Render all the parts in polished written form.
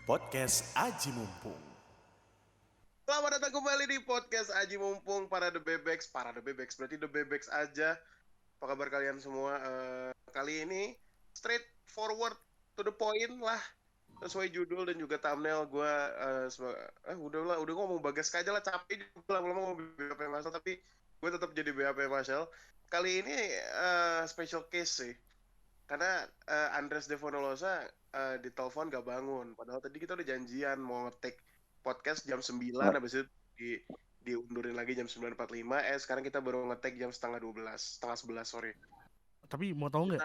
Podcast Aji Mumpung. Selamat datang kembali di podcast Aji Mumpung para The Bebex berarti The Bebex aja. Apa kabar kalian semua? Kali ini straight forward to the point lah, sesuai judul dan juga thumbnail gue. Udah ngomong Bagas aja lah, capek juga lama-lama ngomong BAP Marcel, tapi gue tetap jadi BAP Marcel. Kali ini special case sih, karena Andres Devonolosa di telepon gak bangun. Padahal tadi kita udah janjian mau nge-take podcast jam 9, habis itu diundurin lagi jam 9.45. Sekarang kita baru nge-take jam setengah 11, sorry. Tapi mau tahu nggak?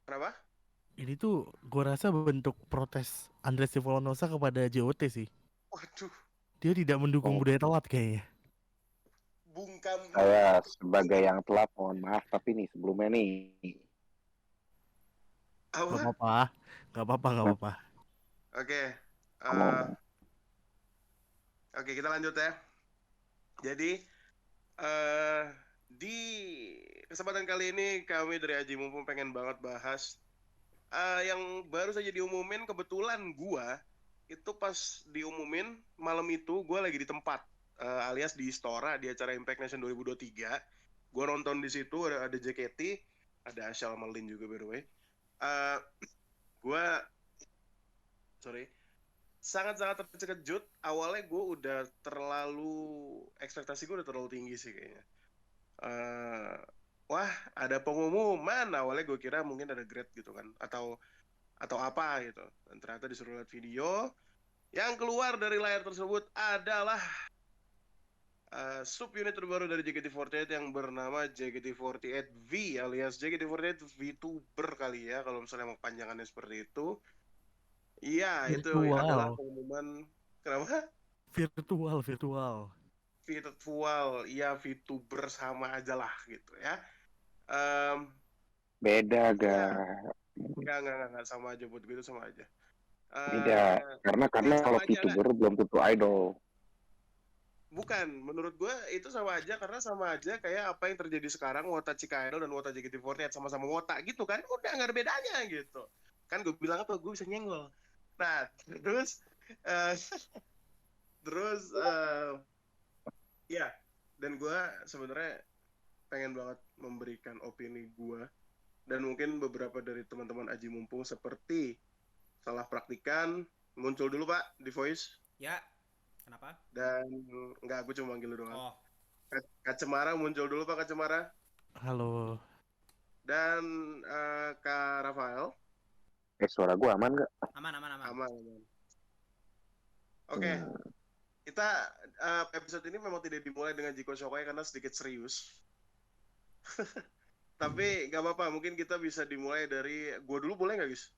Kenapa? Ini tuh gue rasa bentuk protes Andres Silvanosa kepada JOT sih. Waduh, Dia tidak mendukung budaya telat kayaknya. bungkam. Saya sebagai yang telat mohon maaf, tapi nih sebelumnya nih Gak Apa? apa-apa. Oke. Oke, kita lanjut ya. Jadi di kesempatan kali ini kami dari Aji Mumpung pengen banget bahas yang baru saja diumumin. Kebetulan gua itu pas diumumin malam itu gua lagi di tempat, alias di Istora di acara Impact Nation 2023. Gua nonton di situ, ada JKT, ada Ashal Malin juga by the way. Gua sangat-sangat terkejut. Awalnya gue udah ekspektasi gue udah terlalu tinggi sih kayaknya. Wah, ada pengumuman. Awalnya gue kira mungkin ada grade gitu kan, atau apa gitu. Dan ternyata disuruh lihat video. Yang keluar dari layar tersebut adalah subunit terbaru dari JKT48 yang bernama JKT48V, alias JKT48 VTuber kali ya, kalau misalnya mau panjangannya seperti itu. Iya, itu adalah pengumuman. Kenapa? Virtual. Iya, VTuber sama aja lah gitu ya. beda Ya, gak? enggak sama aja, buat gue itu sama aja. Beda, karena kalau VTuber belum tentu idol. Bukan, menurut gue itu sama aja, karena sama aja kayak apa yang terjadi sekarang Wota Chika Idol dan Wota JKT48 sama-sama Wota gitu kan, udah nggak ada bedanya gitu. Kan gue bilang apa, gue bisa nyenggol. Nah, terus ya, dan gue sebenarnya pengen banget memberikan opini gue, dan mungkin beberapa dari teman-teman Aji Mumpung seperti salah praktikan. Muncul dulu Pak di voice. Ya, kenapa? Dan enggak, aku cuma manggil lu doang. Oh, Kak Cemara muncul dulu Pak, Kak Cemara. Halo. Dan Kak Rafael. Suara gue aman gak? Aman. Oke. Kita episode ini memang tidak dimulai dengan Jiko Shokai karena sedikit serius. Tapi nggak apa-apa, mungkin kita bisa dimulai dari gue dulu, boleh nggak guys?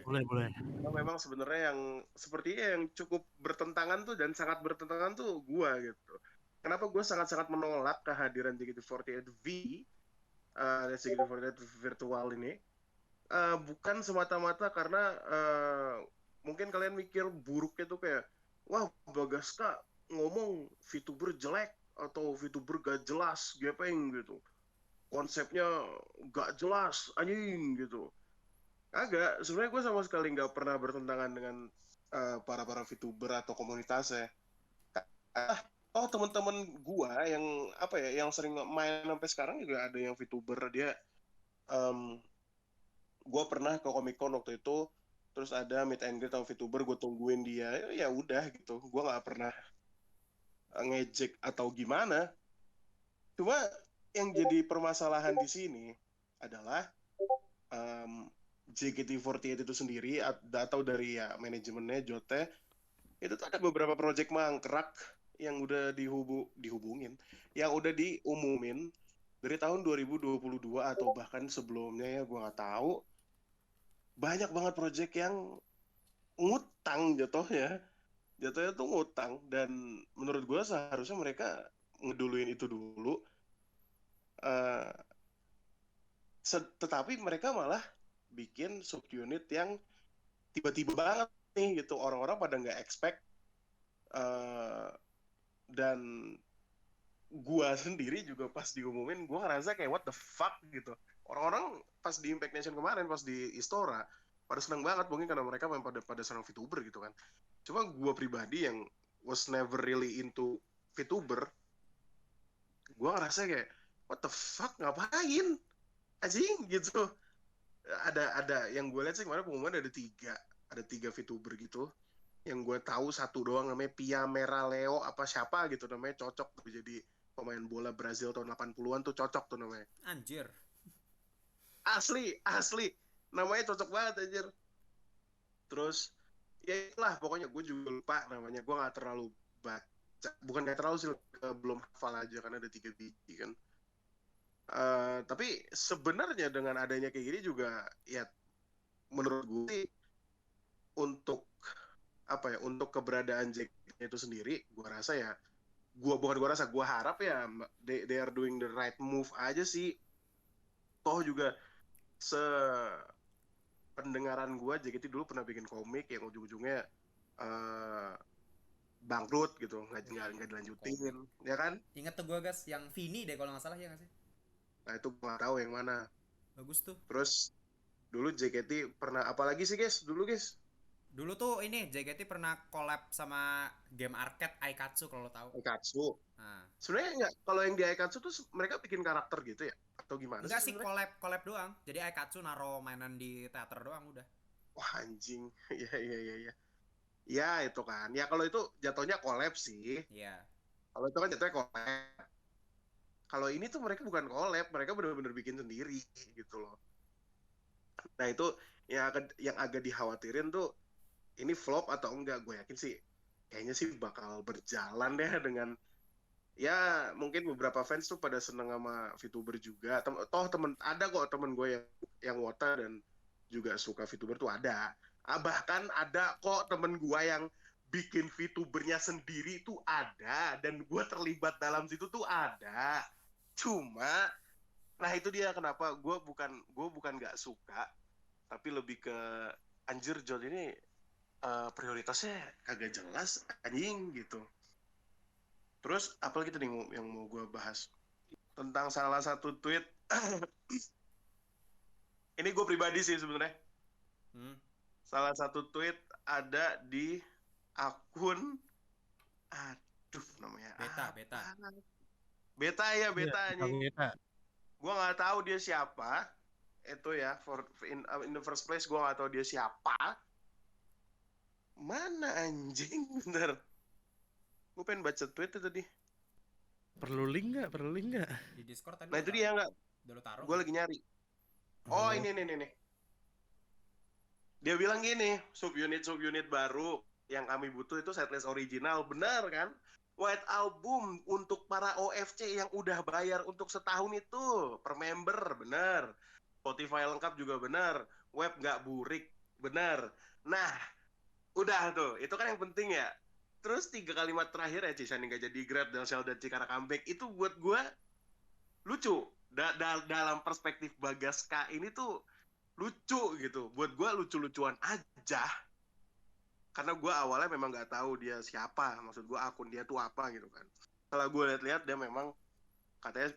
Boleh. Karena memang sebenarnya yang sepertinya yang cukup bertentangan tuh, dan sangat bertentangan tuh gue gitu. Kenapa gue sangat-sangat menolak kehadiran JKT48V, JKT48 virtual ini? Bukan semata-mata karena mungkin kalian mikir buruknya tuh kayak, wah Bagaska ngomong VTuber jelek atau VTuber gak jelas, gepeng gitu. Konsepnya gak jelas, anjing gitu. Agak, sebenarnya gue sama sekali nggak pernah bertentangan dengan para VTuber atau komunitasnya. Oh, teman-teman gue yang yang sering main sampai sekarang juga ada yang VTuber. Dia gue pernah ke Comic Con waktu itu, terus ada meet and greet sama VTuber, gue tungguin dia, ya udah gitu. Gue nggak pernah ngejek atau gimana. Cuma yang jadi permasalahan di sini adalah JKT48 itu sendiri atau dari ya manajemennya Jote itu tuh ada beberapa project mangkrak yang udah diumumin dari tahun 2022 atau bahkan sebelumnya, ya gue nggak tahu. Banyak banget project yang ngutang jatuhnya tuh ngutang, dan menurut gue seharusnya mereka ngeduluin itu dulu. Tetapi mereka malah bikin subunit yang tiba-tiba banget nih gitu, orang-orang pada nggak expect. Dan gua sendiri juga pas diumumin, gua ngerasa kayak what the fuck gitu. Orang-orang pas di Impact Nation kemarin, pas di Istora, pada senang banget mungkin karena mereka memang pada senang VTuber gitu kan. Cuma gue pribadi yang was never really into VTuber, gue ngerasa kayak what the fuck, ngapain anjing gitu. Ada yang gue lihat sih kemarin pengumuman ada tiga VTuber gitu. Yang gue tahu satu doang namanya Pia Meraleo apa siapa gitu, namanya cocok tuh jadi pemain bola Brazil tahun 80-an tuh, cocok tuh namanya. Anjir. Asli namanya cocok banget anjir. Terus ya itulah pokoknya, gue juga lupa namanya, gue nggak terlalu baca, bukan nggak terlalu sih, belum hafal aja karena ada 3 biji kan. Tapi sebenarnya dengan adanya kayak gini juga ya menurut gue sih untuk apa ya, untuk keberadaan Jack itu sendiri, gue rasa ya, gue harap ya they are doing the right move aja sih. Toh juga pendengaran gue, JKT dulu pernah bikin komik yang ujung-ujungnya bangkrut gitu, nggak dilanjutin, ya kan? Ingat tuh gue guys, yang Vini deh kalau nggak salah, ya nggak sih? Nah itu gue nggak tahu yang mana. Bagus tuh. Terus dulu JKT pernah apalagi sih guys? Dulu tuh ini JKT pernah collab sama game arcade Aikatsu kalau lo tahu. Aikatsu. Nah. Sebenarnya nggak, kalau yang di Aikatsu tuh mereka bikin karakter gitu ya? Atau gimana? Enggak sih, collab doang. Jadi Aikatsu naro mainan di teater doang udah. Wah anjing. Iya. Ya itu kan. Ya kalau itu jatuhnya collab sih. Iya. Kalau itu kan jatuhnya collab. Kalau ini tuh mereka bukan collab, mereka benar-benar bikin sendiri gitu loh. Nah itu yang agak dikhawatirin tuh, ini flop atau enggak. Gue yakin sih kayaknya sih bakal berjalan ya, dengan ya mungkin beberapa fans tuh pada seneng sama VTuber juga. Ada kok temen gue yang wota dan juga suka VTuber tuh ada. Bahkan ada kok temen gue yang bikin VTubernya sendiri tuh ada, dan gue terlibat dalam situ tuh ada. Cuma nah itu dia kenapa gue bukan nggak suka, tapi lebih ke anjir John ini prioritasnya agak jelas anjing gitu. Terus apa lagi tadi yang mau gue bahas tentang salah satu tweet. Ini gue pribadi sih sebenarnya. Salah satu tweet ada di akun, aduh namanya Beta anjing. Gue nggak tahu dia siapa itu ya, in the first place gue nggak tahu dia siapa. Mana anjing, bentar. Gue pengen baca tweet tadi. Perlu link nggak? Di Discord tadi. Nah itu dia nggak. Gue lagi nyari. Oh ini. Dia bilang gini, subunit baru yang kami butuh itu setlist original, benar kan? White Album untuk para OFC yang udah bayar untuk setahun itu per member, benar. Spotify lengkap juga benar. Web nggak burik, benar. Nah, udah tuh, itu kan yang penting ya. Terus 3 kalimat terakhir ya, Cisani nggak jadi grad, Dalsel dan Cikara comeback, itu buat gue lucu. Dalam perspektif Bagaska ini tuh lucu gitu. Buat gue lucu-lucuan aja. Karena gue awalnya memang nggak tahu dia siapa. Maksud gue akun dia tuh apa gitu kan. Setelah gue lihat-lihat dia memang katanya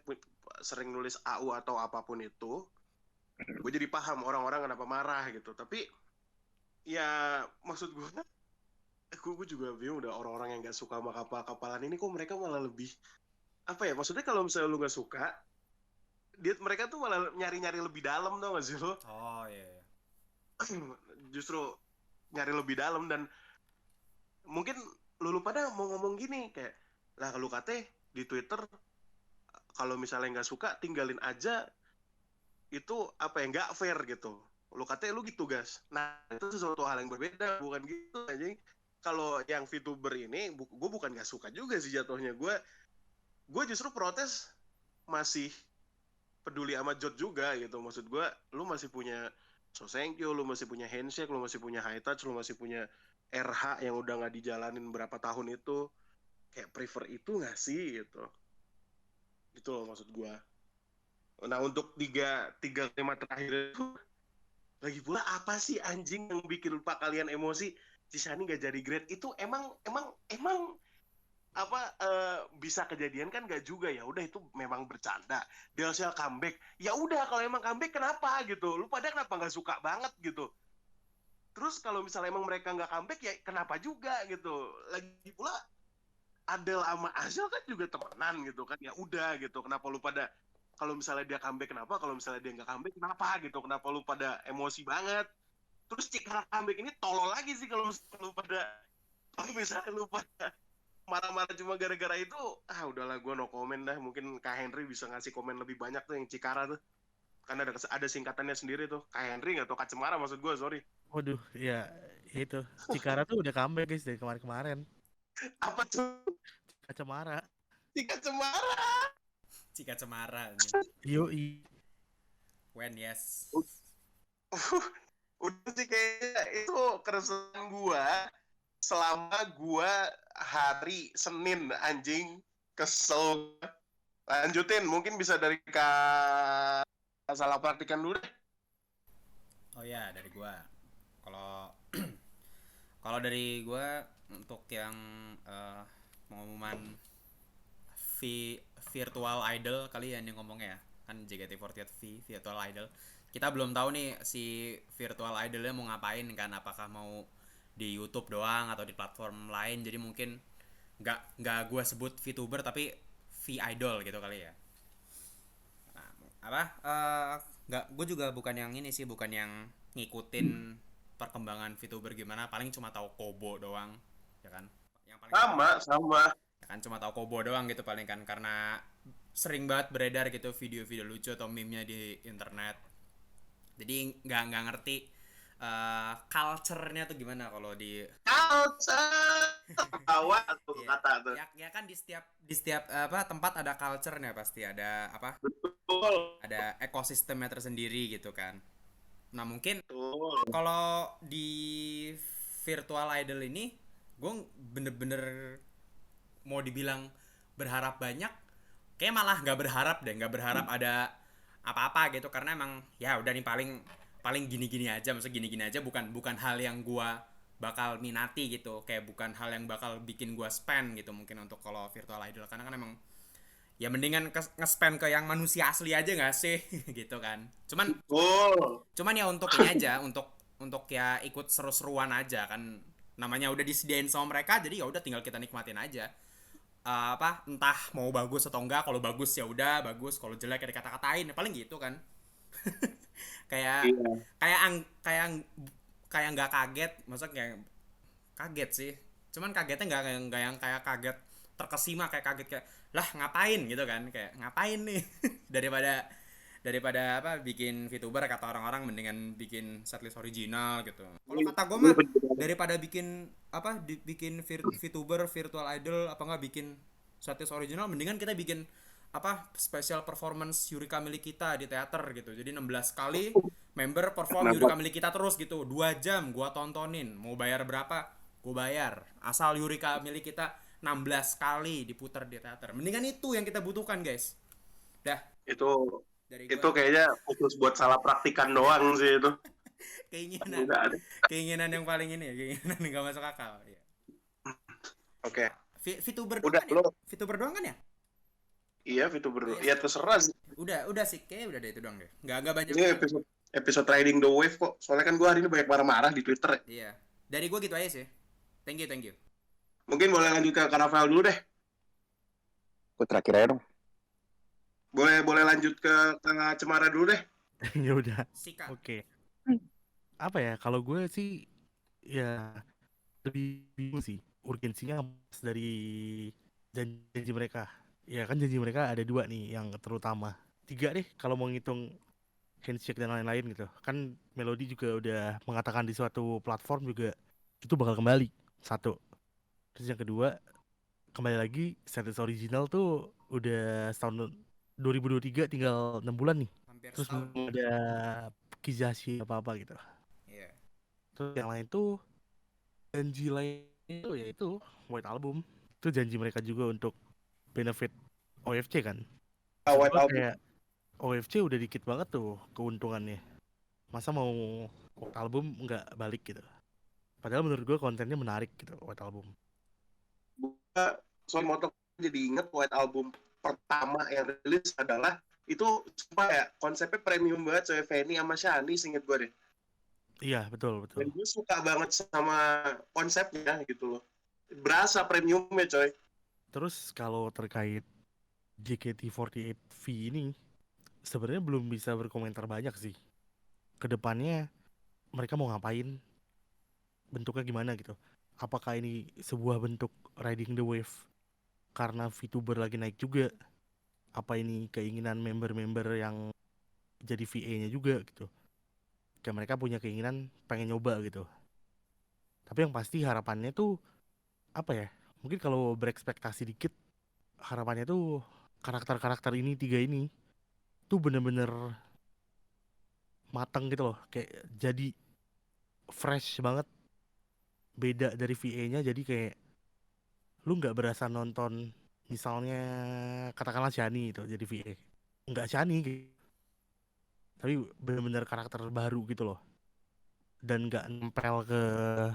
sering nulis AU atau apapun itu. Gue jadi paham orang-orang kenapa marah gitu. Tapi ya maksud gue juga bingung, udah orang-orang yang nggak suka sama kapal-kapalan ini kok mereka malah lebih apa ya, maksudnya kalau misalnya lu nggak suka, mereka tuh malah nyari-nyari lebih dalam, tau gak sih lo? Oh iya. Justru nyari lebih dalam, dan mungkin lu pada mau ngomong gini kayak, lah kalau kate di Twitter kalau misalnya nggak suka tinggalin aja, itu apa ya, nggak fair gitu. Lu kate lu gitu guys. Nah itu sesuatu hal yang berbeda, bukan gitu aja. Kalau yang VTuber ini, gue bukan nggak suka juga sih jatuhnya. Gue justru protes masih peduli sama Jot juga gitu. Maksud gue, lu masih punya Sosenkyo, lu masih punya Handshake, lu masih punya High Touch, lu masih punya RH yang udah nggak dijalanin berapa tahun itu. Kayak prefer itu nggak sih gitu. Gitu loh maksud gue. Nah untuk tiga kalimat terakhir itu, lagi pula apa sih anjing yang bikin lupa kalian emosi? Cisani nggak jadi grade itu emang apa bisa kejadian kan? Nggak juga, ya udah itu memang bercanda. Dalsel comeback, ya udah kalau emang comeback kenapa gitu? Lu pada kenapa nggak suka banget gitu? Terus kalau misalnya emang mereka nggak comeback ya kenapa juga gitu. Lagi pula Adele sama Azal kan juga temenan gitu kan. Ya udah gitu. Kenapa lu pada kalau misalnya dia comeback kenapa? Kalau misalnya dia nggak comeback kenapa gitu? Kenapa lu pada emosi banget? Terus Cikara comeback ini tolol lagi sih kalau misalnya lu pada marah-marah cuma gara-gara itu. Udahlah gue no comment dah. Mungkin Kak Henry bisa ngasih komen lebih banyak tuh yang Cikara tuh. Kan ada singkatannya sendiri tuh. Kak Henry nggak tau Kak Cemara maksud gue, sorry. Waduh, ya itu. Cikara tuh udah comeback guys dari kemarin-kemarin. Apa tuh? Kacamara. Kak Cemara. Cika Cemara. Yoi. When yes. Udah sih kayaknya itu keresahan gua selama gua hari Senin anjing kesel. Lanjutin, mungkin bisa dari salah praktikan dulu deh. Oh ya, dari gua. Kalau dari gua untuk yang pengumuman virtual idol kali ya yang ngomongnya ya. Kan JKT48 virtual idol. Kita belum tahu nih si virtual idolnya mau ngapain kan, apakah mau di YouTube doang atau di platform lain. Jadi mungkin nggak gue sebut VTuber tapi V-idol gitu kali ya. Nah, gue juga bukan yang ini sih, bukan yang ngikutin perkembangan VTuber gimana, paling cuma tahu Kobo doang, ya kan? Yang paling Sama. Ya kan cuma tahu Kobo doang gitu paling kan, karena sering banget beredar gitu video-video lucu atau meme-nya di internet. Jadi nggak ngerti culture-nya tuh gimana kalau di tawa tuh Iya. kata tuh. Ya kan di setiap tempat ada culture-nya, pasti ada Betul. ada ekosistemnya tersendiri gitu kan. Nah mungkin Betul. kalau di virtual idol ini gue bener-bener mau dibilang berharap banyak, kayak malah nggak berharap ada apa-apa gitu, karena emang ya udah nih paling gini-gini aja, maksudnya gini-gini aja, bukan hal yang gua bakal minati gitu, kayak bukan hal yang bakal bikin gua spend gitu mungkin untuk kalau virtual idol, karena kan emang ya mendingan nge-spend ke yang manusia asli aja nggak sih gitu kan. Cuman ya untuk ini aja, untuk ya ikut seru-seruan aja kan, namanya udah disediain sama mereka, jadi ya udah tinggal kita nikmatin aja. Entah mau bagus atau enggak, kalau bagus ya udah bagus, kalau jelek ya dikata-katain, paling gitu kan. kayak kayak nggak kaget, maksudnya kayak kaget sih, cuman kagetnya nggak yang kayak kaget terkesima, kayak kaget kayak lah ngapain gitu kan, kayak ngapain nih. daripada bikin VTuber, kata orang-orang mendingan bikin setlist original gitu. Kalau kata gue mah daripada bikin bikin VTuber virtual idol, apa nggak bikin setlist original, mendingan kita bikin special performance Yurika milik kita di teater gitu. Jadi 16 kali member perform Yurika milik kita terus gitu, 2 jam gua tontonin, mau bayar berapa gua bayar, asal Yurika milik kita 16 kali diputar di teater. Mendingan itu yang kita butuhkan guys. Dah Itu dari itu kayaknya fokus buat salah praktikan doang sih itu. keinginan yang paling ini ya, keinginan yang gak masuk akal ya. Oke. VTuber Udah doang kan ya? VTuber doang kan ya? Iya, VTuber. Ya terserah sih. Udah sih, kayaknya udah deh itu doang deh. Nggak banyak. Ini episode Riding the Wave kok. Soalnya kan gue hari ini banyak marah-marah di Twitter ya. Iya. Dari gue gitu aja sih. Thank you. Mungkin boleh lanjut ke Rafael dulu deh. Gue terakhir aja dong. Boleh lanjut ke Cemara dulu deh. Ya udah. Sika. Oke. Apa ya, kalau gue sih ya lebih bingung sih urgensinya dari janji mereka. Ya kan janji mereka ada 2 nih yang terutama. 3 deh kalau mau ngitung handshake dan lain-lain gitu. Kan Melody juga udah mengatakan di suatu platform juga itu bakal kembali. 1. Terus yang kedua, kembali lagi setlist original tuh udah tahun 2023, tinggal 6 bulan nih. Hampir Terus setahun. belum ada Kizashi apa-apa gitu. Iya. Terus yang lain tuh janji lain itu yaitu White Album. Itu janji mereka juga untuk benefit OFC kan. White Album. Kayak OFC udah dikit banget tuh keuntungannya. Masa mau White Album nggak balik gitu. Padahal menurut gue kontennya menarik gitu White Album. Soal motor jadi inget White Album pertama yang rilis adalah itu sumpah ya, konsepnya premium banget, soalnya Fanny sama Shani, inget gue deh. Iya, betul, Dan betul. gue suka banget sama konsepnya gitu loh. Berasa premiumnya coy. Terus kalau terkait JKT48V ini, sebenarnya belum bisa berkomentar banyak sih. Kedepannya mereka mau ngapain, bentuknya gimana gitu. Apakah ini sebuah bentuk riding the wave karena VTuber lagi naik juga? Apa ini keinginan member-member yang jadi VA-nya juga gitu? Kayak mereka punya keinginan pengen nyoba gitu. Tapi yang pasti harapannya tuh apa ya? Mungkin kalau berekspektasi dikit, harapannya tuh karakter-karakter ini tiga ini tuh bener-bener mateng gitu loh, kayak jadi fresh banget, beda dari VA-nya. Jadi kayak lu nggak berasa nonton misalnya katakanlah Shani itu jadi VA, nggak Shani gitu, tapi bener-bener karakter baru gitu loh, dan nggak nempel ke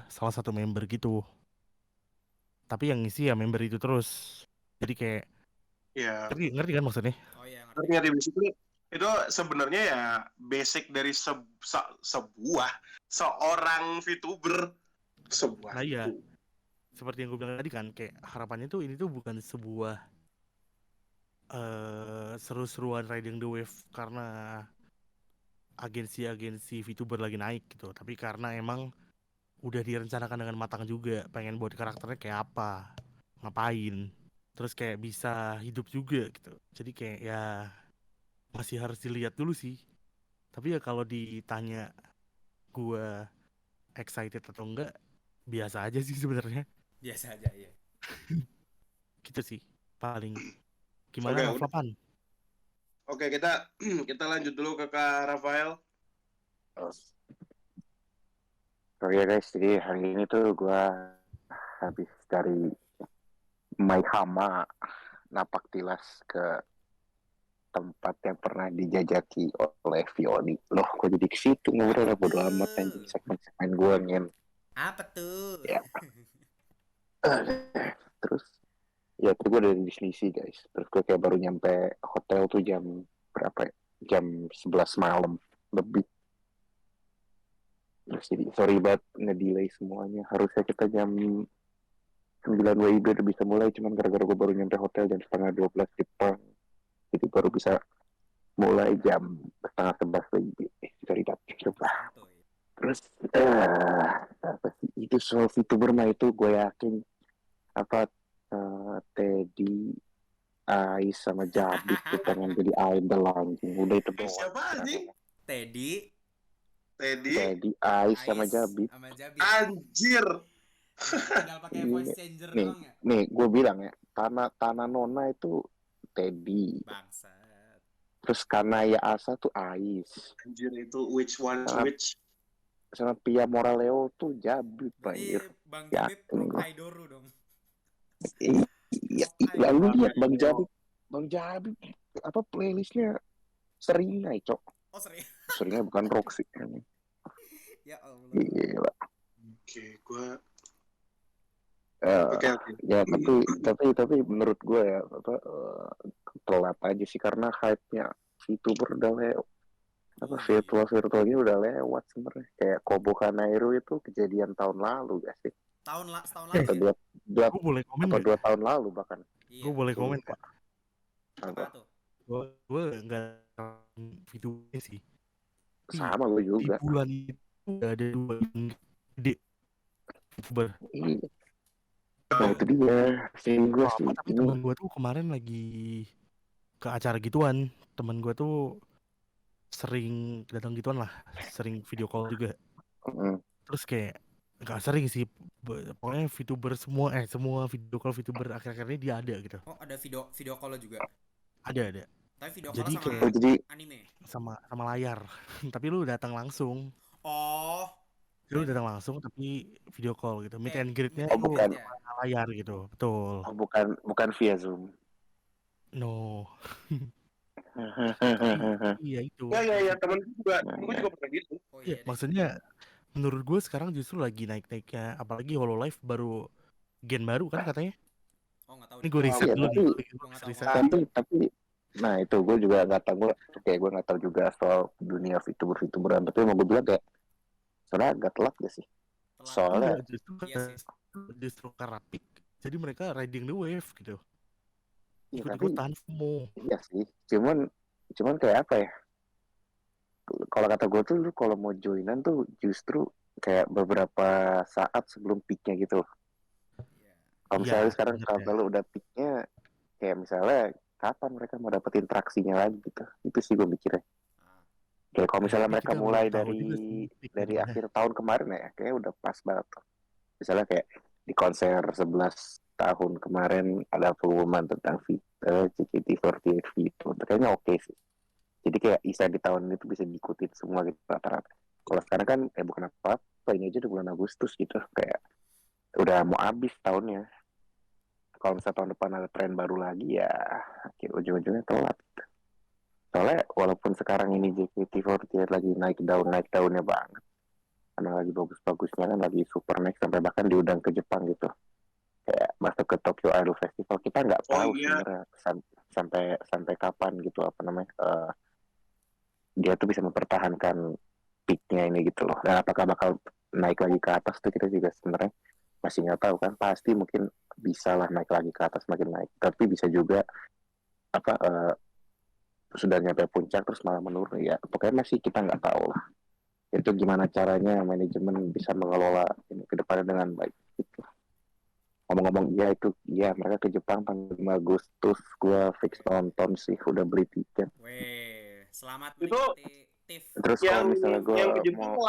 salah satu member gitu, tapi yang ngisi ya member itu terus. Jadi kayak Ya, ngerti, ngerti kan maksudnya? Oh iya, ngerti. artinya di basically itu sebenarnya ya basic dari seorang VTuber. Sebuah Nah iya, VTuber. seperti yang gue bilang tadi kan, kayak harapannya tuh ini tuh bukan sebuah seru-seruan riding the wave karena agensi-agensi VTuber lagi naik gitu, tapi karena emang udah direncanakan dengan matang juga, pengen buat karakternya kayak apa, ngapain, terus kayak bisa hidup juga gitu. Jadi kayak ya masih harus dilihat dulu sih. Tapi ya kalau ditanya gua excited atau enggak, biasa aja sih sebenarnya. Biasa aja ya. Gitu sih paling. Oke, Gimana udah. Raflapan? Oke, kita kita lanjut dulu ke Kak Rafael. Oh ya guys, jadi hari ini tuh gue habis dari Maihama napak tilas ke tempat yang pernah dijajaki oleh Violi. Loh, kok jadi ke situ? Udah bodo amat anjing, segmen-segmen gue ngen. Apa tuh? Ya. Terus gue dari Disney sih guys. Terus gue kayak baru nyampe hotel tuh jam berapa ya? Jam 11 malam lebih. Terus jadi sorry banget nge-delay semuanya. Harusnya kita jam 9 WIB udah bisa mulai, cuman gara-gara gue baru nyampe hotel jam setengah 12 Jepang. Jadi baru bisa mulai jam setengah 11 WIB. Sorry banget. Coba. Santuy. Terus apa sih? Itu soal VTuber mah itu gue yakin apa Teddy, Ais sama Jabit tuh pengen jadi idol anjing. Udah itu doang. Siapa anjing? Teddy, Teddy. Teddy, Ais sama Ais, Jabit. sama Jabit. Anjir. Tinggal pakai voice changer Nih, doang ya. nih gue bilang ya, Tanah Nona itu Teddy. Bangsat. Terus Kanaya Asa tuh Ais. Anjir itu which one Sama, which? sama Pia Moraleo tuh Jabit, Berarti anjir. Bang Jabit Yakin Rock gua. Idol dong. Iya, lalu lihat Bang Jabit apa playlistnya Seringai, Cok. Oh serius? Seringai bukan rock sih. Ya Allah. Gila. Oke, gue Eh, oke. ya tapi menurut gue ya apa telat aja sih karena hype-nya VTuber udah lewat. Apa Iya. virtualnya udah lewat sebenarnya. Kayak Kobo Kanairu itu kejadian tahun lalu gak sih? Setahun Atau lalu ya? Gue boleh komen atau nggak? 2 tahun lalu bahkan. Iya. Gue boleh komen Lupa. nggak? Apa tuh? Gue nggak VTuber sih. Sama gue Di juga. bulan itu udah ada dua yang gede VTuber. Iya. Nah itu dia. Feeling gue sih Tapi ini teman gue tuh kemarin lagi ke acara gituan. Teman gue tuh sering datang gituan lah, sering video call juga. Terus kayak nggak sering sih, pokoknya VTuber semua video call VTuber akhir-akhir ini dia ada gitu. Oh ada video call juga. Ada. Tapi video call Jadi sama kayak jadi anime. sama layar. Tapi lu datang langsung. Oh. Lu datang langsung tapi video call gitu. Meet and greet-nya meet and tuh bukan. greet ya? layar gitu. Betul. Oh, bukan via Zoom. No. Iya itu. Ya temen gue juga pernah gitu. Oh Iya, iya deh. maksudnya menurut gue sekarang justru lagi naik-naiknya, apalagi HoloLive baru gen baru kan katanya. Oh nggak tahu Ini deh. gue riset Iya, dulu tapi- nih. Gua nggak tahu. Riset. tapi nah itu gue juga nggak tahu gue nggak tahu juga soal dunia VTuberan, tapi mau gue bilang kayak Soalnya agak telat gak sih? Telat. Soalnya Iya sih. justru karena peak, jadi mereka riding the wave gitu, ya tapi ikut-ikutan FOMO. iya sih. Cuman kayak apa ya? Kalau kata gue tuh lu kalau mau joinan tuh justru kayak beberapa saat sebelum peaknya gitu. Iya. Kalau Iya misalnya sekarang sebenarnya. kalau udah peaknya kayak misalnya kapan mereka mau dapet interaksinya lagi gitu. Itu sih gue mikirnya. Ah. Kayak kalau Ya, misalnya tapi mereka kita belum mulai tahu juga sih peaknya di dari mana. akhir tahun kemarin ya, kayak udah pas banget tuh. Misalnya kayak di konser 11 tahun kemarin ada pengumuman tentang JKT48 itu. Kayaknya oke sih. Jadi kayak Isa di tahun ini tuh bisa diikutin semua gitu rata-rata. Kalau sekarang kan bukan apa-apa, ini aja udah bulan Agustus gitu. Kayak udah mau habis tahunnya. Kalau misalnya tahun depan ada tren baru lagi ya kayak ujung-ujungnya telat. Soalnya walaupun sekarang ini JKT48 lagi naik daunnya banget. Karena lagi bagus-bagusnya kan lagi super next sampai bahkan diundang ke Jepang gitu. Kayak masuk ke Tokyo Idol Festival kita nggak Oh tahu iya, sebenarnya sampai kapan gitu apa namanya dia tuh bisa mempertahankan peaknya ini gitu loh. Dan apakah bakal naik lagi ke atas tuh kita juga sebenarnya masih nggak tahu kan. Pasti mungkin bisa lah naik lagi ke atas makin naik. Tapi bisa juga apa sudah nyampe puncak terus malah menurun ya. Pokoknya masih kita nggak tahu lah. Itu gimana caranya manajemen bisa mengelola ini ke depannya dengan baik gitu. Ngomong-ngomong iya mereka ke Jepang tanggal 5 Agustus gue fix nonton sih udah beli tiket. Weh, selamat Itu menikmati TIFF. Terus kalau misalnya gue yang ke Jepang mau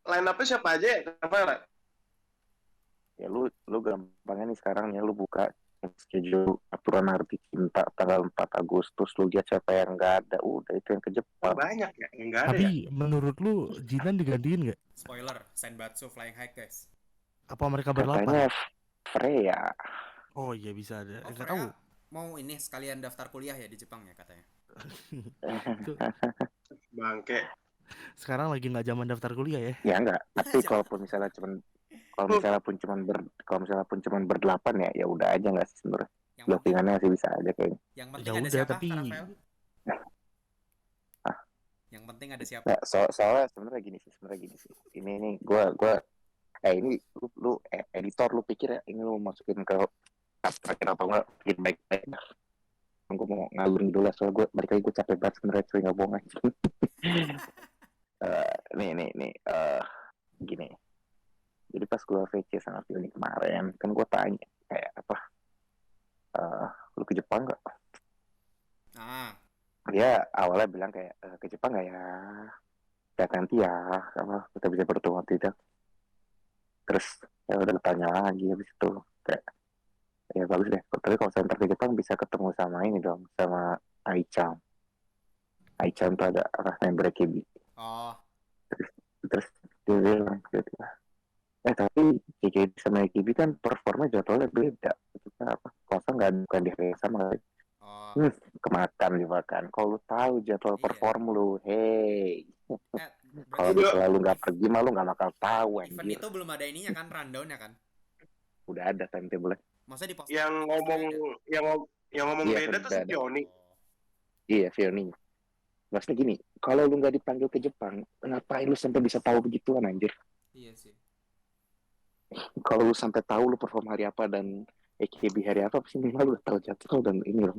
line up-nya siapa aja ya? Kenapa? ya lu gampangnya nih sekarang ya lu buka schedule aturan arti cinta tanggal 4 Agustus lu lihat siapa yang nggak ada udah itu yang ke Oh, Jepang. banyak ya, yang nggak ada ya. Tapi menurut lu Jinan digantiin nggak? Spoiler, Senbatsu Flying High guys. Apa mereka Katanya berlapan? Freya. Oh iya bisa ada. Oh, Nggak tahu. Freya mau ini sekalian daftar kuliah ya di Jepang ya katanya. Itu Bangke. sekarang lagi nggak zaman daftar kuliah ya. Ya enggak, tapi Jangan. kalau misalnya pun cuman berdelapan ya udah aja nggak sih sebenarnya. Yang penting, Blockingannya sih bisa aja kayaknya. yang penting Ya ada udah siapa, tapi Rafael? Ah, Yang penting ada siapa? ya, soalnya sebenarnya gini sih. Ini gue ini lu editor lu pikir ya ini lu masukin ke terakhir apa enggak bikin baik-baik. Gue mau ngalirin dulu lah soalnya gue balik lagi gue capek banget sebenarnya cuy nggak bohong aja. Nih gini. Jadi pas gue VC sama Fioni kemarin kan gue tanya kayak apa lu ke Jepang nggak? Ah, Dia awalnya bilang kayak ke Jepang nggak ya? Kayak nanti ya apa kita bisa bertemu atau tidak. Terus ya udah tanya lagi habis itu kayak ya bagus deh. Tapi kalau saya ntar ke Jepang bisa ketemu sama ini dong sama Aichan. Aichan tuh ada member KB. oh, Terus dia bilang gitu. Tapi JKT sama AKB kan performa jadwalnya beda. Itu kan apa? Kosa nggak bukan di hari yang sama. oh, Kemakan juga kan. Kalau lu tahu jadwal iya. perform lu, hey. Kalau Berarti misalnya lu nggak pergi mah lu nggak bakal tahu event anjir. itu belum ada ininya kan, rundown-nya kan? Udah ada timetable. Maksudnya di poster Yang ngomong Iya, beda tuh si udah ada. Fioni. Iya, Fioni. Maksudnya gini, kalau lu nggak dipanggil ke Jepang, ngapain lu sampai bisa tahu begituan anjir? Iya sih. Kalau lu sampai tahu lu perform hari apa dan AKB hari apa, pasti minimal lu udah tahu jadwal dan ini loh.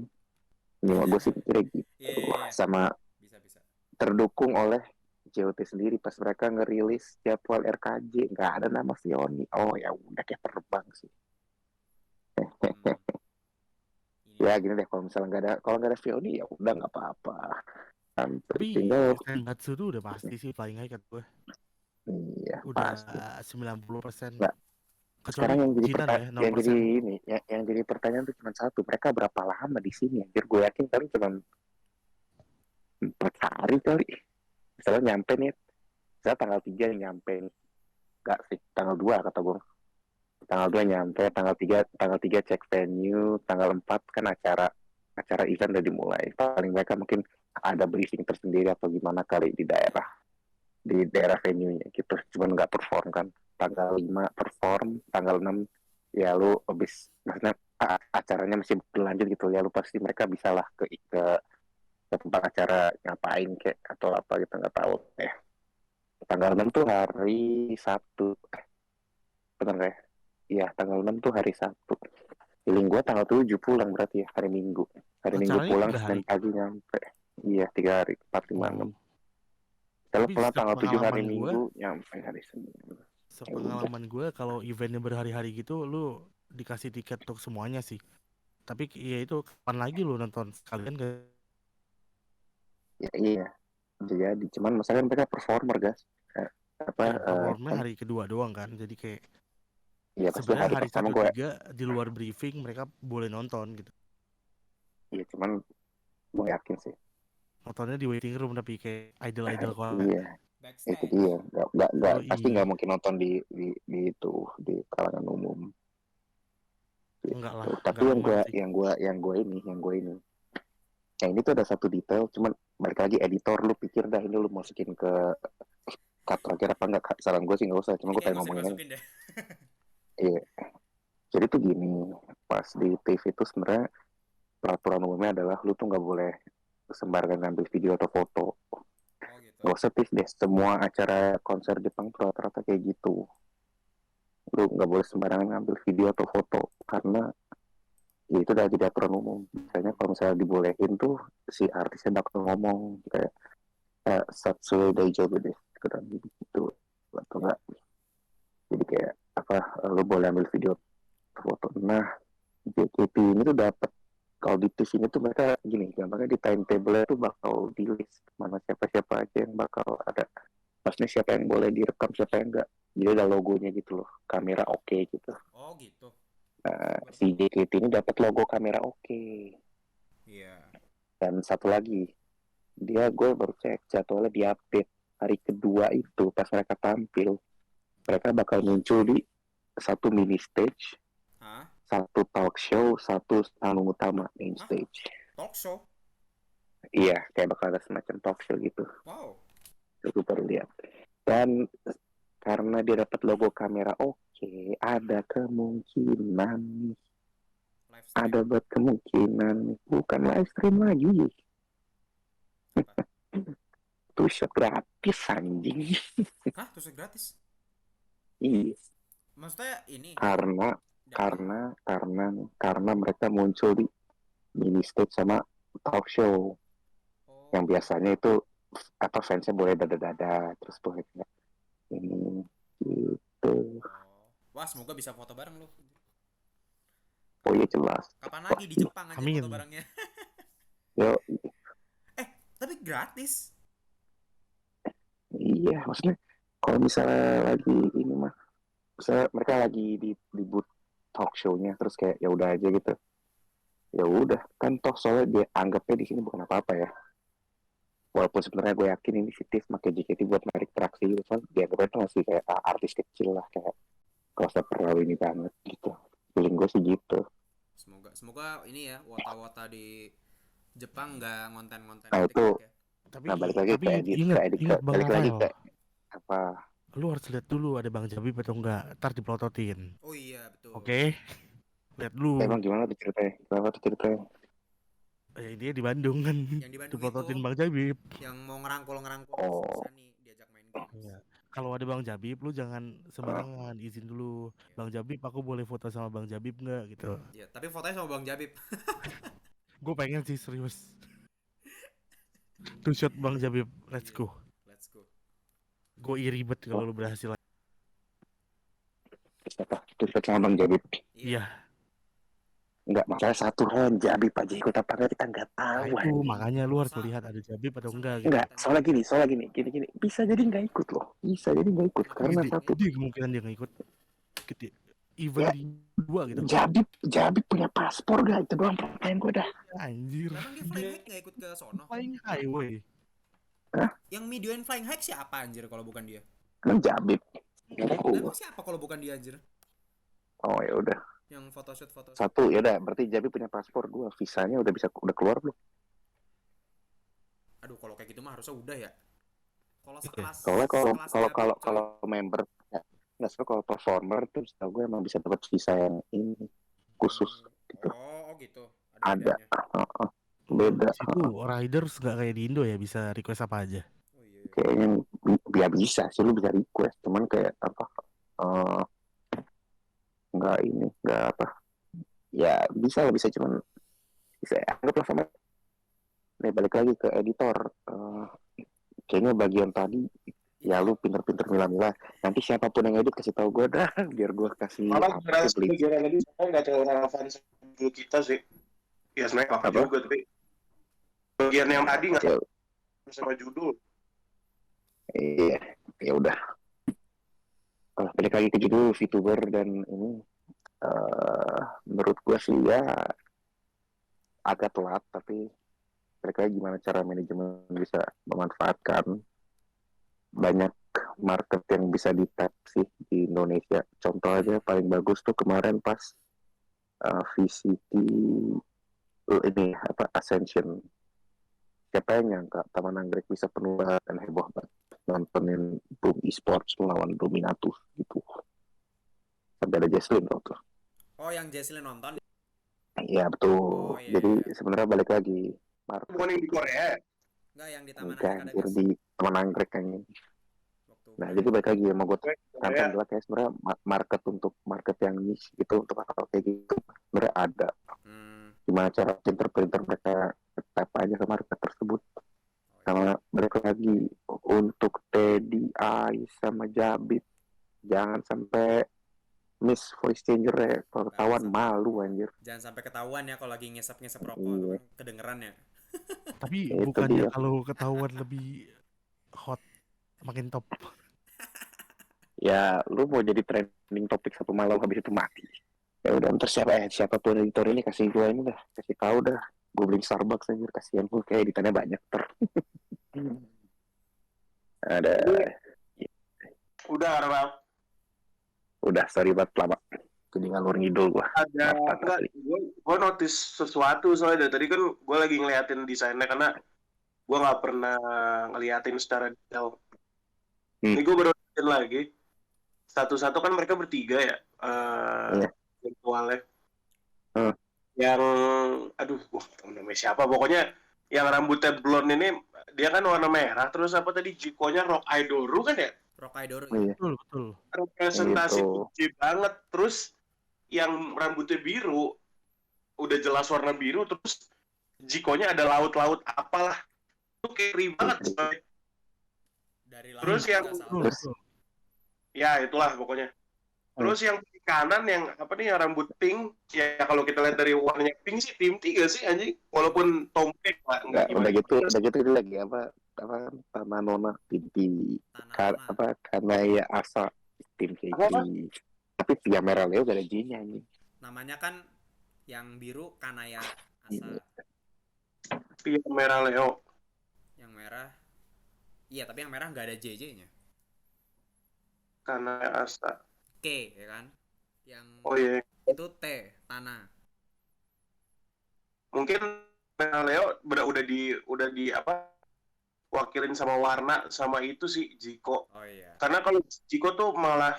Ini gue sih pikirnya gitu. Iya. Sama Bisa. terdukung oleh JOT sendiri pas mereka ngerilis jadwal RKJ nggak ada nama Fioni. Oh ya udah kayak terbang sih. Ini Ya gini deh kalau misalnya nggak ada Fioni ya udah nggak apa-apa. tapi Tinggal Senbatsu tuh udah pasti sih Flying High kan gue. iya Udah pasti. 90%. Nah, Kecuali sekarang yang jadi Jinan ya 0%. yang jadi pertanyaan tuh cuma satu, mereka berapa lama di sini? Anjir gue yakin kali cuma 4 hari kali. Misalnya nyampe nih, saya tanggal 3 nyampe nih. Enggak sih, tanggal 2 kata gue. Tanggal 2 nyampe, tanggal 3 cek venue, tanggal 4 kan acara event udah dimulai. Paling mereka mungkin ada briefing tersendiri atau gimana kali di daerah venue-nya gitu. Cuman nggak perform kan. Tanggal 5 perform, tanggal 6 ya lu habis maksudnya acaranya masih berlanjut gitu ya lu pasti mereka bisa lah ke tempat acara ngapain kayak atau apa gitu nggak tahu ya. Tanggal 6 tuh hari Sabtu. Bener nggak ya? Iya, tanggal 6 tuh hari Sabtu. Feeling gue tanggal 7 pulang berarti ya, hari Minggu. Hari Minggu Acaranya pulang, 3 hari. Senin pagi nyampe. Iya, 3 hari, 4, 5, 6. Oh. Kalau Tapi pulang tanggal 7 hari sepengalaman gue, Minggu, nyampe hari Senin. sepengalaman gue kalau eventnya berhari-hari gitu, lu dikasih tiket untuk semuanya sih. Tapi ya itu kapan lagi lu nonton sekalian gak? Ya iya, bisa jadi. Cuman masalahnya mereka performer, guys. Apa, Ya performnya hari kedua doang kan. Jadi kayak iya pasti sebenarnya hari hari pertama 1, gue, 3 di luar briefing mereka boleh nonton gitu. iya cuman gue yakin sih. Nontonnya di waiting room tapi kayak idol-idol Korea. Iya, itu Backstage. dia. Nggak, Oh, pasti iya. nggak mungkin nonton di itu di kalangan umum. Enggak lah, Gitu. Tapi enggak aman sih. yang gue ini. Nah ini tuh ada satu detail, cuman balik lagi editor, lu pikir dah ini lu masukin ke cut terakhir apa enggak? Saran gue sih nggak usah, cuma Ini gue kayak pengen gak usah ngomongin aja. dimasukin deh. Iya. Jadi tuh gini, pas di TV itu sebenarnya peraturan umumnya adalah lu tuh nggak boleh sembarangan ngambil video atau foto. Oh gitu. Nggak usah tis deh, semua acara konser Jepang tuh rata-rata kayak gitu. Lu nggak boleh sembarangan ngambil video atau foto, karena ya itu udah jadi aturan umum. Misalnya kalau misalnya dibolehin tuh, si artisnya bakal ngomong kayak Satsue Daijobu deh, gitu. Atau enggak, jadi kayak apa, lu boleh ambil video atau foto. Nah, JKT ini tuh dapat, kalau di TV ini tuh mereka gini, gampangnya di timetable tuh bakal di list mana siapa-siapa aja yang bakal ada. Maksudnya siapa yang boleh direkam, siapa yang enggak. Jadi ada logonya gitu loh, kamera oke gitu. Oh gitu. Nah, si JKT ini dapat logo kamera oke. Iya. Dan satu lagi, gue baru cek jadwalnya di update hari kedua itu pas mereka tampil, mereka bakal muncul di satu mini stage, Hah? satu talk show, satu panggung utama main Hah? stage. Talk show? Iya, kayak bakal ada semacam talk show gitu. Wow. Gue baru lihat. Dan karena dia dapat logo kamera oke, ada kemungkinan, Live stream. ada buat kemungkinan bukan live stream lagi. Apa? Tuh shot gratis anjing. Hah? Terus gratis? Iya, Maksudnya ini karena mereka muncul di mini stage sama talk show Oh. yang biasanya itu apa fansnya boleh dada-dada terus boleh kayak ini gitu. Oh. Wah, semoga bisa foto bareng lu. Oh iya jelas. Kapan lagi di Jepang aja Amin. foto barengnya? Yo, Tapi gratis. iya maksudnya kalau misalnya lagi ini mah, misalnya mereka lagi di booth talk show-nya terus kayak ya udah aja gitu. Ya udah kan toh soalnya dia anggapnya di sini bukan apa-apa ya. Walaupun sebenarnya gue yakin inisiatif pakai JKT buat narik traksi gitu kan, dia itu masih kayak artis kecil lah, kayak kelas perlu ini banget gitu. Feeling gue sih gitu. Semoga ini ya wota-wota di Jepang nggak ngonten-ngonten Nah, gitu itu. ya. Tapi Nah balik lagi ke edit, ingat Bang balik lagi Rafael. ke apa? Lu harus lihat dulu ada Bang Jabib atau enggak, ntar dipelototin. Oh iya betul. Oke? Lihat dulu. Emang gimana tuh ceritanya? Kenapa tuh ceritanya? Ya dia di Bandung kan. Yang di Bandung Dipelototin itu Bang Jabib. yang mau ngerangkul Oh. Sani diajak main games. Iya. Kalau ada Bang Jabib lu jangan sembarangan, izin dulu. Bang Jabib, aku boleh foto sama Bang Jabib nggak gitu. Iya, tapi fotonya sama Bang Jabib. Gue pengen sih serius. Two shot Bang Jabib, let's go. Let's go. Gue iri banget kalau lu berhasil. Siapa? Terus sama Bang Jabib. Iya. Enggak, masalah satu Ren, Jabib aja ikut apa enggak kita nggak Nah tahu. itu anjing. makanya lu harus melihat ada Jabib atau enggak gitu. Enggak, soalnya gini, gini. Bisa jadi nggak ikut loh. Bisa jadi nggak ikut karena Gede, satu. gede kemungkinan dia nggak ikut. Gede. Event Ya, di dua gitu. Jabib punya paspor gak? Itu doang pertanyaan gue dah. Anjir. Emang dia flying high nggak ikut ke sono? Flying highway. Yang videoin flying high siapa anjir kalau bukan dia? Kan Jabib. Lah, Oh, emang siapa kalau bukan dia anjir? oh ya udah. Yang photoshoot. Satu ya udah, berarti Jabib punya paspor, gua visanya udah keluar belum? Aduh, kalau kayak gitu mah harusnya udah ya. Kalau sekelas Soalnya sekelas Jabib, coy. kalau member nggak sesuai, kalau performer tuh setahu gue emang bisa dapat visa yang ini khusus gitu. Oh gitu. Ada. bedanya. Beda. Situ riders nggak kayak di Indo ya, bisa request apa aja. Oh iya. Kayaknya Ya bisa sih, lu bisa request, cuman kayak apa, eh nggak apa, ya bisa cuman bisa anggaplah sama. Nih balik lagi ke editor. Kayaknya bagian tadi ya Itu lu pinter-pinter milah-milah. Nanti siapapun yang edit kasih tahu gue dah, biar gue kasih Malah apa rasa sih beli bagian tadi sebenarnya nggak terlalu relevan sama kita sih. Ya sebenarnya apa apa? juga, tapi bagian yang tadi nggak Ya, sama judul. iya, ya udah. Balik lagi ke judul VTuber dan ini, menurut gue sih ya agak telat, tapi mereka gimana cara manajemen bisa memanfaatkan banyak market yang bisa di tap sih di Indonesia. Contoh aja paling bagus tuh kemarin pas VCT ini apa Ascension. Siapa yang nyangka Taman Anggrek bisa penuh banget dan heboh banget nontonin Boom Esports melawan Dominatus gitu. Sampai ada Jesslyn tuh. oh yang Jesslyn nonton. Iya betul. Oh iya, Jadi iya. sebenarnya balik lagi market Bukan yang di Korea. Enggak, yang di Taman enggak Anggrek ada anjir gas di Taman Anggrek kan. waktu Nah, kemarin. jadi balik lagi yang mau gue tekankan Korea. adalah kayak sebenarnya market untuk market yang niche gitu, untuk hal kayak gitu sebenarnya ada. Gimana cara pinter-pinter mereka tap aja ke market tersebut. Sama balik lagi untuk Teddy, Ai, sama Jabit, jangan sampai miss voice changer ya. Kalau ketahuan Jangan malu anjir. Jangan sampai ketahuan ya kalau lagi ngesep-ngesep rokok Iya. tuh kan kedengeran ya. Tapi Itu bukannya dia. kalau ketahuan lebih hot makin top. Ya, lu mau jadi trending topik satu malam habis itu mati. Ya udah, ntar siapapun editor ini kasih gue ini dah, kasih tahu dah. Gue beli Starbucks anjir, kasihan gue kayak editannya banyak ada. Udah karena Udah, sorry banget lama. Jadi ngalur ngidul gue. ada enggak, gue notice sesuatu soalnya dari tadi kan gue lagi ngeliatin desainnya karena gue nggak pernah ngeliatin secara detail. Ini gue baru liatin lagi satu-satu kan mereka bertiga ya virtualnya. Yang aduh gue nggak tahu namanya siapa, pokoknya yang rambutnya blonde ini dia kan warna merah, terus apa tadi Jikonya Rock Aidoru kan ya, Rock Aidoru. Betul. representasi Gitu. PUBG banget. Terus yang rambutnya biru udah jelas warna biru, terus Jikonya ada laut-laut apalah, itu carry banget soalnya. Dari Terus laut yang nggak salah. Betul. ya itulah pokoknya. Terus yang di kanan yang apa nih, yang rambut pink, ya kalau kita lihat dari warnanya pink sih tim 3 sih anjing, walaupun Tompe nggak Udah gimana. gitu ini lagi apa Tanah Nona di Tanah Nona. apa karena ya asa tim kayak Apa? gini. Tapi Via Merah Leo gak ada J-nya anjing. Namanya kan yang biru Kanaya Asa. Pia Merah Leo. Yang merah. Iya, tapi yang merah nggak ada JJ-nya. Karena Asa. K ya kan? Yang Oh iya. itu T, tanah. Mungkin Merah Leo udah di apa? Wakilin sama warna sama itu sih Jiko. Oh iya. Karena kalau Jiko tuh malah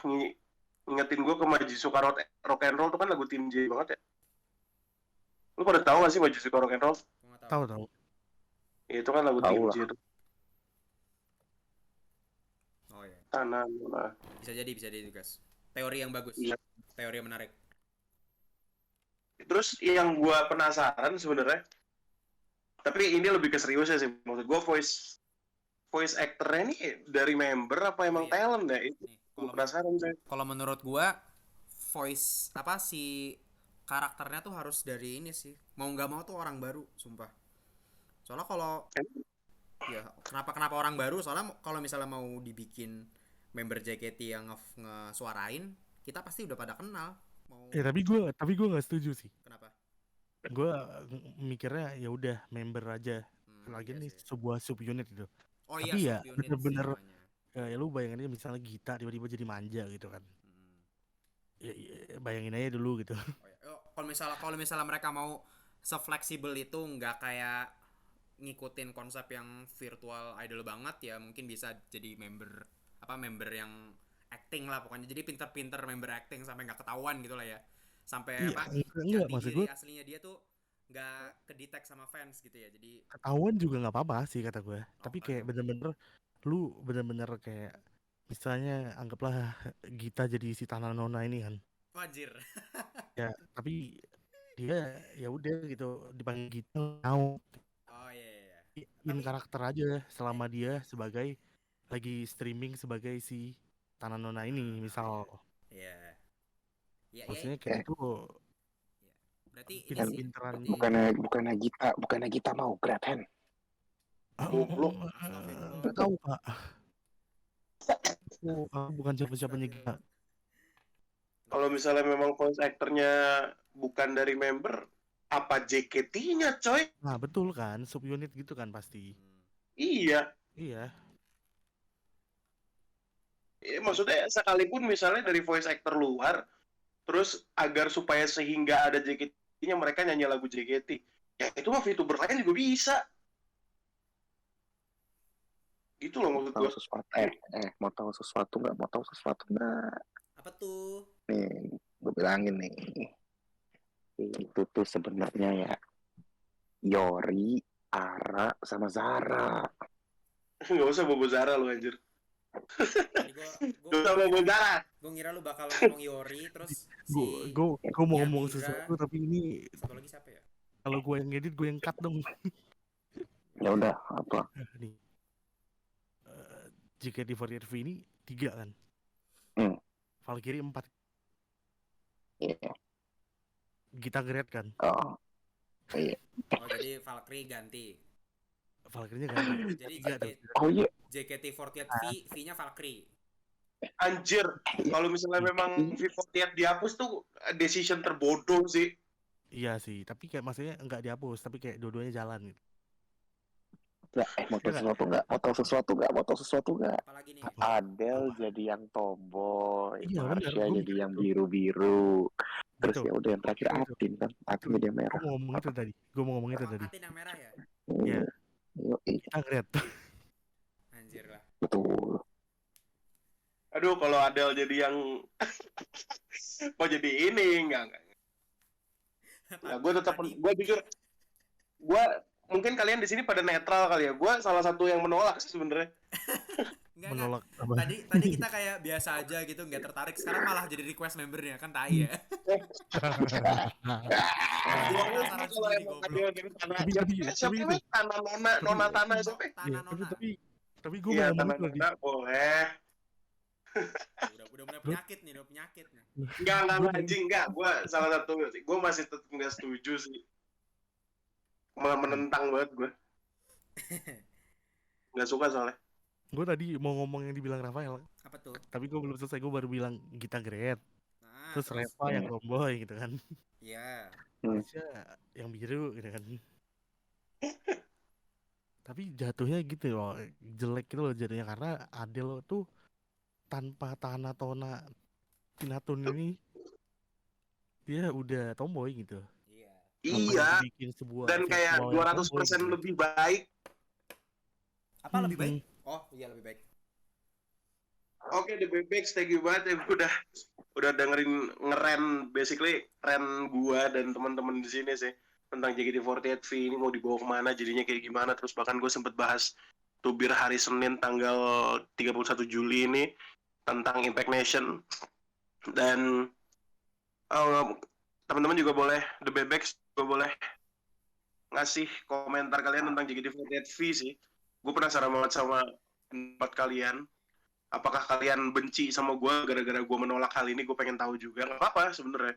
ngingetin gue ke Majizuka Rock and Roll tuh kan lagu tim J banget ya. Lu pada tahu gak sih Majizuka Rock and Roll? Gua nggak tahu. Tahu. Ya, itu kan lagu Tahu tim lah. J itu. Oh iya. Tanah Nona. Bisa jadi guys. Teori yang bagus. Iya. Teori yang menarik. Terus yang gue penasaran sebenarnya, tapi ini lebih ke seriusnya sih, maksud gue voice actornya ini dari member apa emang Iya. talent ya? Itu Nih, gue penasaran sih. kalau menurut gua voice apa sih karakternya tuh harus dari ini sih. Mau nggak mau tuh orang baru, sumpah. Soalnya kalau ya kenapa orang baru? Soalnya kalau misalnya mau dibikin member JKT yang ngesuarain, kita pasti udah pada kenal. Mau Tapi gue nggak setuju sih. kenapa? Gue mikirnya ya udah member aja. Lagi Iya nih sih. sebuah subunit gitu. Oh Tapi iya, ya subunit sih bener-bener namanya. ya lu bayangin aja misalnya Gita tiba-tiba jadi manja gitu kan. Ya, bayangin aja dulu gitu. Oh, iya. Kalau misalnya mereka mau se-fleksibel itu, nggak kayak ngikutin konsep yang virtual idol banget, ya mungkin bisa jadi member yang acting lah pokoknya. Jadi pinter-pinter member acting sampai nggak ketahuan gitu lah ya. Sampai Enggak, jati maksud diri gue aslinya dia tuh nggak kedetek sama fans gitu ya. Jadi ketahuan juga nggak apa-apa sih kata gue. Tapi kayak aduh. bener-bener lu bener-bener kayak misalnya anggaplah Gita jadi si Tanah Nona ini kan. Anjir. Ya, tapi dia ya udah gitu dipanggil Gita mau Oh iya. in Tapi karakter aja selama dia sebagai lagi streaming sebagai si Tanah Nona ini misal. iya. Ya, Maksudnya kayak itu berarti ini Kan sih. pinter-pinteran. bukannya kita mau grab hand. Goblok. Astagfirullah. Nggak tahu Pak. Aku bukan siapa-siapanya Gita. Kalau misalnya memang voice actornya bukan dari member, apa JKT-nya coy? Nah betul kan, subunit gitu kan pasti. Iya. Iya. Maksudnya sekalipun misalnya dari voice actor luar, terus agar supaya sehingga ada JKT-nya mereka nyanyi lagu JKT. Ya itu mah VTuber lain juga bisa. Gitu loh maksud Tahu gue. sesuatu mau tahu sesuatu nggak? Apa tuh? Nih, gue bilangin nih. Itu tuh sebenarnya ya Yori, Ara, sama Zara. Gak usah bobo Zara lu anjir. Tadi Gak usah bobo Zara. gue ngira lu bakal ngomong Yori terus si Gue mau ngomong Yamira. sesuatu tapi ini Satu lagi siapa ya? kalau gue yang edit gue yang cut dong. Ya udah, apa? Nih. JKT48 ini 3 kan. Valkyrie 4. Iya. Gita Great kan. Oh. Iya. Oh jadi Valkyrie ganti. Valkyrie-nya ganti. Jadi 3 tuh. Oh iya. JKT48 V-nya Valkyrie. Anjir. Kalau misalnya memang V48 dihapus tuh decision terbodoh sih. Iya sih, tapi kayak maksudnya enggak dihapus, tapi kayak dua-duanya jalan gitu. Ya, mau tahu sesuatu nggak? Apalagi nih? Adele jadi yang tomboy, Iya, benar. Marsha Gua jadi mikir yang itu. biru-biru. Terus Gitu. ya udah yang terakhir Itu. Atin kan, Atin jadi yang Gue merah. mau ngomong itu tadi. Atin yang merah ya? Iya. Yoi, Gita Great. Anjir lah. betul. Aduh, kalau Adele jadi yang mau jadi ini enggak. Ya, gue jujur, gue mungkin kalian di sini pada netral kali ya. Gue salah satu yang menolak sih sebenarnya. Enggak. Menolak apa? Tadi kita kayak biasa aja gitu, nggak tertarik. Sekarang malah jadi request membernya, kan tai ya. Gue Penasaran kalau sendiri, emang goblok. ada tanah, Tapi siapa itu. namanya? Tanah Nona Tanah siapa? Iya, Tanah Nona. tapi gue Iya, mau ngomong Tanah itu tadi. Nona boleh. Udah mulai penyakit nih, udah penyakit nih. Enggak anjing, enggak. Gue salah satu, gue masih tetap nggak setuju sih. Malah menentang banget gue. Nggak suka soalnya. Gue tadi mau ngomong yang dibilang Rafael, Apa tuh? tapi gue belum selesai. Gue baru bilang Gita Great, Nah, terus Reva yang tomboy gitu kan. Iya. Marsha yang biru gitu kan. Tapi jatuhnya gitu loh, jelek gitu loh jatuhnya karena Adele tuh tanpa Tana Tona Tinatun ini dia udah tomboy gitu. Iya. Iya. Bikin sebuah Dan kayak visual yang 200% tomboy gitu. lebih baik. Apa lebih baik? Oh, iya lebih baik. Oke, The Bebex, thank you banget ya. Udah dengerin ngeren, basically ren gua dan teman-teman di sini sih tentang JKT48 V ini mau dibawa kemana, jadinya kayak gimana. Terus bahkan gue sempet bahas tubir hari Senin tanggal 31 Juli ini tentang Impact Nation. Dan teman-teman juga boleh, The Bebex juga boleh ngasih komentar kalian tentang JKT48 V sih. Gue penasaran banget sama pendapat kalian. Apakah kalian benci sama gue gara-gara gue menolak hal ini? Gue pengen tahu juga. Nggak apa-apa sebenarnya.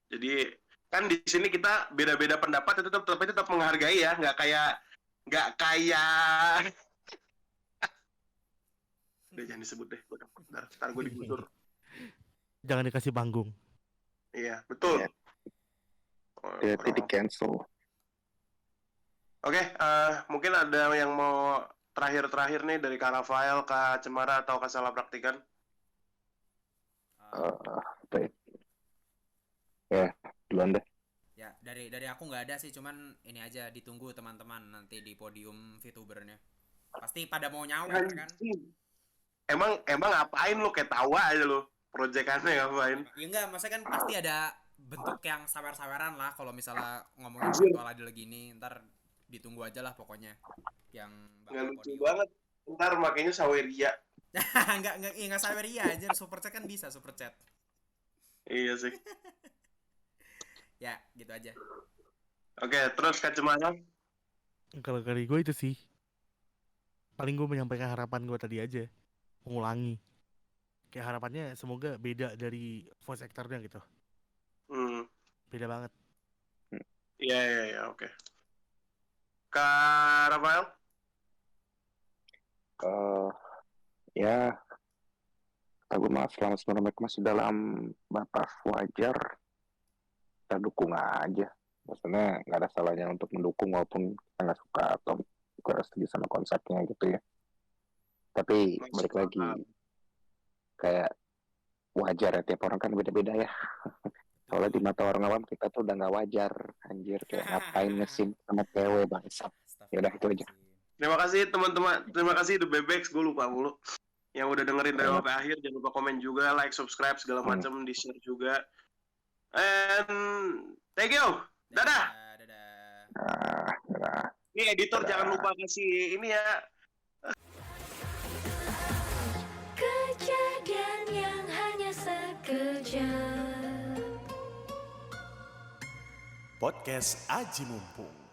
Jadi kan di sini kita beda-beda pendapat, tapi tetap menghargai ya. Nggak kayak. Udah jangan disebut deh. Ntar gue digusur. Jangan dikasih panggung. Iya betul. Dia di cancel. Oke, mungkin ada yang mau terakhir nih dari Kak Rafael, Kak Cemara, atau Kak Salah Praktikan? Baik. Ya, duluan deh. Ya, dari aku nggak ada sih, cuman ini aja ditunggu teman-teman nanti di podium VTubernya. Pasti pada mau nyawer kan? Emang ngapain lu kayak tawa aja lu? Proyekannya ngapain? Ya enggak, maksudnya kan pasti ada bentuk yang sawer-saweran lah kalau misalnya ngomongin virtual idol gini. Ntar ditunggu aja lah pokoknya yang Nggak lucu podium. banget. Ntar makanya Saweria. Enggak Saweria aja, super chat kan bisa super chat. Iya sih. Ya, gitu aja. Oke, terus Kacamata. Kalau dari gue itu sih, paling gue menyampaikan harapan gue tadi aja, mengulangi. Kayak harapannya semoga beda dari voice actornya gitu, beda banget. Iya, oke. Kak Rafael? Ya, kata gue mah selama sebenarnya mereka masih dalam batas wajar, kita dukung aja. Maksudnya nggak ada salahnya untuk mendukung walaupun kita nggak suka atau kurang setuju sama konsepnya gitu ya. Tapi balik lagi, kayak wajar ya, tiap orang kan beda-beda ya. Soalnya di mata orang awam kita tuh udah nggak wajar, anjir, kayak ngapain ngesim sama cewek bangsat. Ya udah, itu aja. Terima kasih teman-teman. Terima kasih The Bebex. Gue lupa mulu. Yang udah dengerin dari awal sampai akhir. Jangan lupa komen juga, like, subscribe, segala macam, di-share juga. And thank you. Dadah. Nah, Nih editor jangan lupa kasih ini ya. Kejadian yang hanya sekejap. Podcast Aji Mumpung.